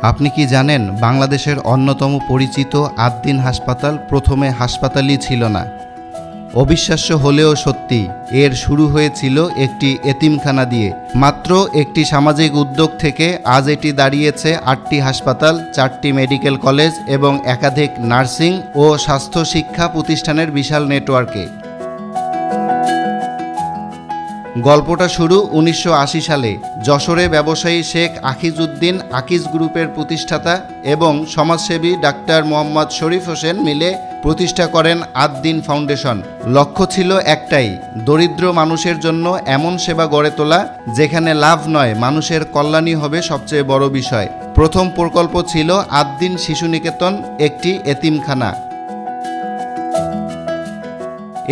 আপনি কি জানেন বাংলাদেশের অন্যতম পরিচিত আদ্দিন হাসপাতাল প্রথমে হাসপাতালই ছিল না। অবিশ্বাস্য হলেও সত্যি, এর শুরু হয়েছিল একটি এতিমখানা দিয়ে। মাত্র একটি সামাজিক উদ্যোগ থেকে আজ এটি দাঁড়িয়েছে 8টি হাসপাতাল, 4টি মেডিকেল কলেজ এবং একাধিক নার্সিং ও স্বাস্থ্য শিক্ষা প্রতিষ্ঠানের বিশাল নেটওয়ার্কে। গল্পটা শুরু 1980 সালে। যশোরে ব্যবসায়ী শেখ আকিজউদ্দিন আকিজ গ্রুপের প্রতিষ্ঠাতা এবং সমাজসেবী ডাক্তার মোহাম্মদ শরীফ হোসেন মিলে প্রতিষ্ঠা করেন আদ্দিন ফাউন্ডেশন। লক্ষ্য ছিল একটাই, দরিদ্র মানুষের জন্য এমন সেবা গড়ে তোলা যেখানে লাভ নয়, মানুষের কল্যাণই হবে সবচেয়ে বড় বিষয়। প্রথম প্রকল্প ছিল আদ্দিন শিশু নিকেতন, একটি এতিমখানা।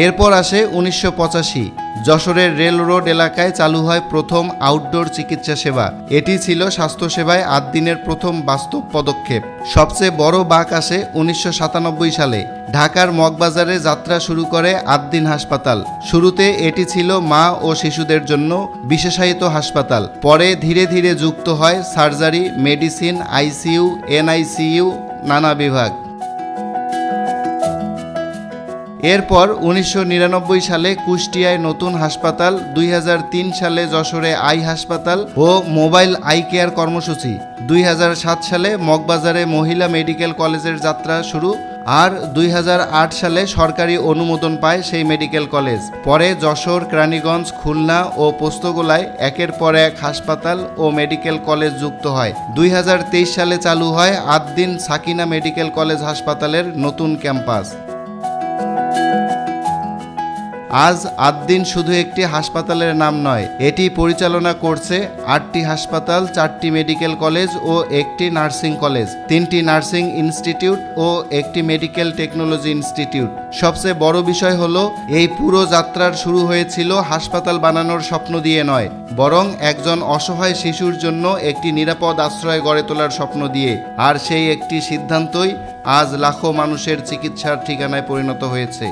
এরপর আসে 1985। যশোরের রেল রোড এলাকায় চালু হয় প্রথম আউটডোর চিকিৎসা সেবা। এটি ছিল স্বাস্থ্যসেবায় আদ্দিনের প্রথম বাস্তব পদক্ষেপ। সবচেয়ে বড় বাঁক আসে 1997 সালে। ঢাকার মগবাজারে যাত্রা শুরু করে আদ্দিন হাসপাতাল। শুরুতে এটি ছিল মা ও শিশুদের জন্য বিশেষায়িত হাসপাতাল। পরে ধীরে ধীরে যুক্ত হয় সার্জারি, মেডিসিন, আইসিইউ, এনআইসিইউ নানা বিভাগ। এরপর 1999 সালে কুষ্টিয়ায় নতুন হাসপাতাল, 2003 সালে যশোরে আই হাসপাতাল ও মোবাইল আই কেয়ার কর্মসূচি, 2007 সালে মগবাজারে মহিলা মেডিকেল কলেজের যাত্রা শুরু, আর 2008 সালে সরকারি অনুমোদন পায় সেই মেডিকেল কলেজ। পরে যশোর, কেরানীগঞ্জ, খুলনা ও পোস্তগোলায় একের পর এক হাসপাতাল ও মেডিকেল কলেজ যুক্ত হয়। 2023 সালে চালু হয় আদ্দিন সাকিনা মেডিকেল কলেজ হাসপাতালের নতুন ক্যাম্পাস। আজ আদ্দিন শুধু একটি হাসপাতালের নাম নয়, এটি পরিচালনা করছে 8টি হাসপাতাল, 4টি মেডিকেল কলেজ ও একটি নার্সিং কলেজ, 3টি নার্সিং ইনস্টিটিউট ও একটি মেডিকেল টেকনোলজি ইনস্টিটিউট। সবচেয়ে বড় বিষয় হলো এই পুরো যাত্রার শুরু হয়েছিল হাসপাতাল বানানোর স্বপ্ন দিয়ে নয়, বরং একজন অসহায় শিশুর জন্য একটি নিরাপদ আশ্রয় গড়ে তোলার স্বপ্ন দিয়ে। আর সেই একটি সিদ্ধান্তই আজ লাখো মানুষের চিকিৎসার ঠিকানায় পরিণত হয়েছে।